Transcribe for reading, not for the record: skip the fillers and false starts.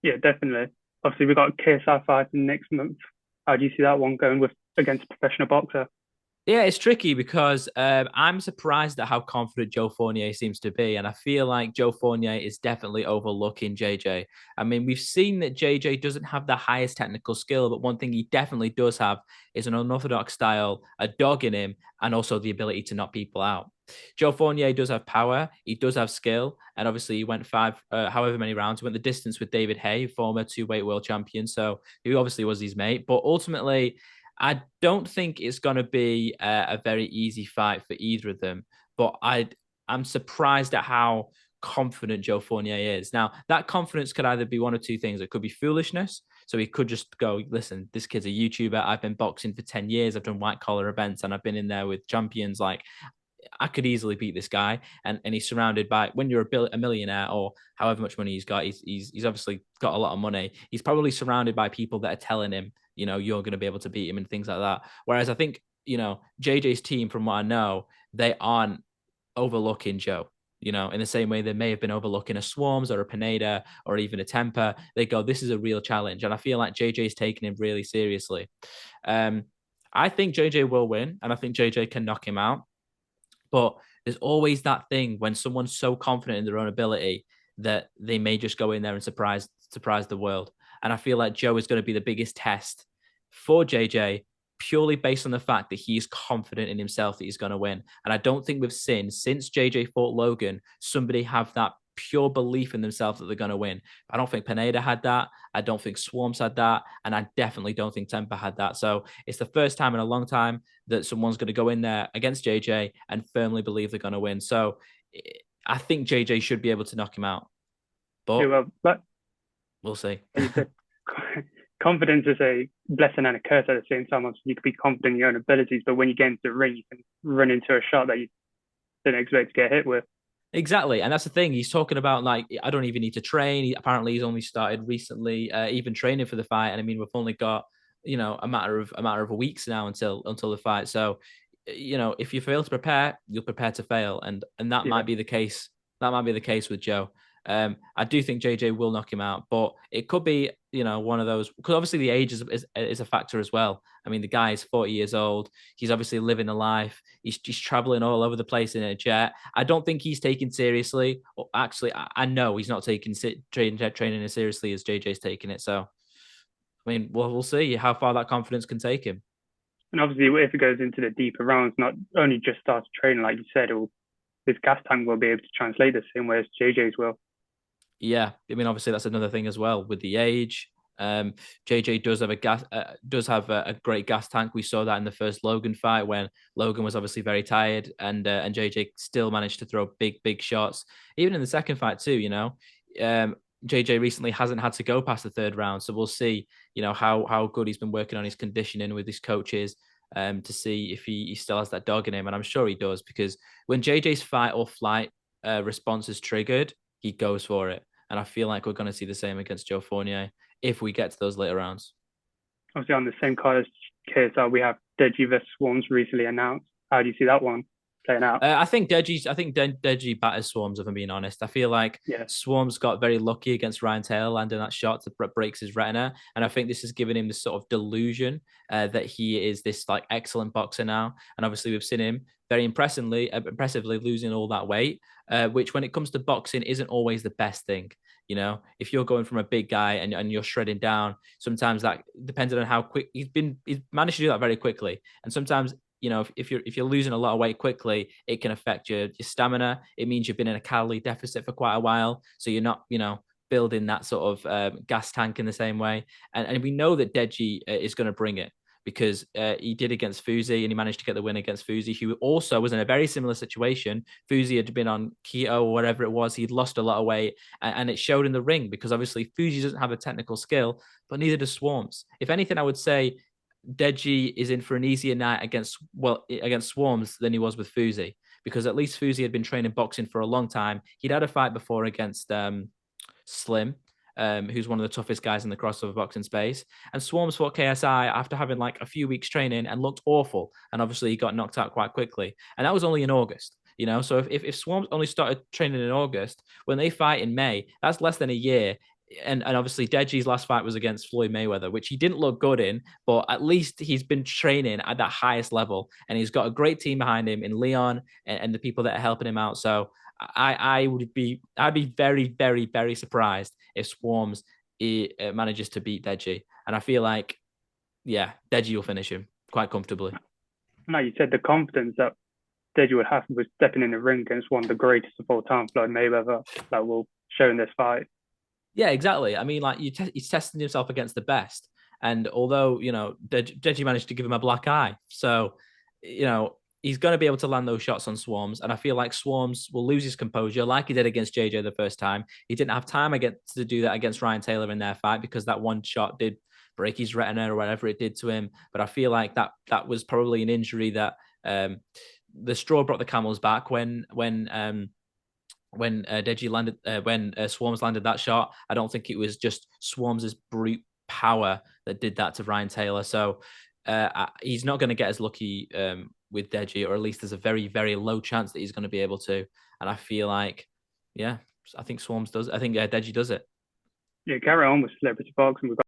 Yeah, definitely. Obviously, we've got KSI fighting next month. How do you see that one going with against a professional boxer? Yeah, it's tricky because I'm surprised at how confident Joe Fournier seems to be. And I feel like Joe Fournier is definitely overlooking JJ. I mean, we've seen that JJ doesn't have the highest technical skill, but one thing he definitely does have is an unorthodox style, a dog in him, and also the ability to knock people out. Joe Fournier does have power, he does have skill, and obviously he went however many rounds, he went the distance with David Haye, former two-weight world champion, so he obviously was his mate. But ultimately, I don't think it's going to be a very easy fight for either of them. But I'm surprised at how confident Joe Fournier is. Now, that confidence could either be one or two things. It could be foolishness. So he could just go, listen, this kid's a YouTuber. I've been boxing for 10 years. I've done white collar events and I've been in there with champions. Like, I could easily beat this guy. And he's surrounded by, when you're a millionaire or however much money he's got, he's obviously got a lot of money. He's probably surrounded by people that are telling him, you're going to be able to beat him and things like that. Whereas I think, JJ's team, from what I know, they aren't overlooking Joe. In the same way they may have been overlooking a Swarmz or a Pineda or even a Temper. They go, this is a real challenge. And I feel like JJ's taking him really seriously. Um, I think JJ will win, and I think JJ can knock him out. But there's always that thing when someone's so confident in their own ability that they may just go in there and surprise the world. And I feel like Joe is going to be the biggest test for JJ purely based on the fact that he's confident in himself that he's going to win. And I don't think we've seen since JJ fought Logan somebody have that pure belief in themselves that they're going to win. I don't think Pineda had that. I don't think Swarmz had that. And I definitely don't think Temper had that. So it's the first time in a long time that someone's going to go in there against JJ and firmly believe they're going to win. So I think JJ should be able to knock him out, Yeah, but well, we'll see. like you said, confidence is a blessing and a curse at the same time. Obviously, you can be confident in your own abilities, but when you get into the ring, you can run into a shot that you didn't expect to get hit with. Exactly, and that's the thing. He's talking about like I don't even need to train. Apparently, he's only started recently, even training for the fight. And I mean, we've only got a matter of weeks now until the fight. So, if you fail to prepare, you'll prepare to fail, and that Yeah, might be the case. That might be the case with Joe. I do think JJ will knock him out, but it could be one of those because obviously the age is a factor as well. I mean, the guy is 40 years old. He's obviously living a life. He's traveling all over the place in a jet. I don't think he's taken seriously. Or actually, I know he's not taking training as seriously as JJ's taking it. So, I mean, we'll see how far that confidence can take him. and obviously, if it goes into the deeper rounds, not only just starts training, like you said, his gas tank will be able to translate the same way as JJ's will. Yeah, I mean, obviously that's another thing as well with the age. Um, JJ does have a great gas tank. We saw that in the first Logan fight when Logan was obviously very tired, and JJ still managed to throw big shots. Even in the second fight too, JJ recently hasn't had to go past the third round, so we'll see, how good he's been working on his conditioning with his coaches. To see if he still has that dog in him, and I'm sure he does because when JJ's fight or flight response is triggered, he goes for it. And I feel like we're going to see the same against Joe Fournier if we get to those later rounds. Obviously, on the same card as KSI, we have Deji vs Swarmz recently announced. How do you see that one playing out? I think Deji batters Swarmz. If I'm being honest, I feel like Yeah, Swarmz got very lucky against Ryan Taylor landing that shot that breaks his retina, and I think this has given him this sort of delusion that he is this like excellent boxer now. And obviously, we've seen him very impressively losing all that weight, which when it comes to boxing isn't always the best thing. If you're going from a big guy and you're shredding down, sometimes that depending on how quick he's managed to do that very quickly, and sometimes if you're losing a lot of weight quickly, it can affect your stamina. It means you've been in a calorie deficit for quite a while, so you're not building that sort of gas tank in the same way. And we know that Deji is going to bring it because he did against Fuzi and he managed to get the win against Fuzi, who also was in a very similar situation. Fuzi had been on keto or whatever it was. He'd lost a lot of weight and it showed in the ring because obviously Fuzi doesn't have a technical skill, but neither does Swarmz. If anything, I would say Deji is in for an easier night against Swarmz than he was with Fuzi because at least Fuzi had been training boxing for a long time. He'd had a fight before against Slim, who's one of the toughest guys in the crossover boxing space. And Swarmz fought KSI after having like a few weeks training and looked awful. And obviously he got knocked out quite quickly. And that was only in August. So if Swarmz only started training in August, when they fight in May, that's less than a year. and obviously Deji's last fight was against Floyd Mayweather, which he didn't look good in, but at least he's been training at that highest level, and he's got a great team behind him in Leon and the people that are helping him out. So I'd be very, very, very surprised if Swarmz manages to beat Deji, and I feel like yeah, Deji will finish him quite comfortably. Like you said, the confidence that Deji would have was stepping in the ring against one of the greatest of all time, Floyd Mayweather, that will show in this fight. Yeah, exactly. I mean, like he's testing himself against the best, and although Deji managed to give him a black eye, so he's going to be able to land those shots on Swarmz, and I feel like Swarmz will lose his composure like he did against JJ the first time. He didn't have time to do that against Ryan Taylor in their fight because that one shot did break his retina or whatever it did to him. But I feel like that was probably an injury that the straw brought the camel's back when Deji landed, when Swarmz landed that shot. I don't think it was just Swarmz's brute power that did that to Ryan Taylor. So he's not going to get as lucky with Deji, or at least there's a very, very low chance that he's going to be able to. And I feel like, yeah, I think Swarmz does. I think Deji does it. Yeah, carry on with celebrity boxing. We've got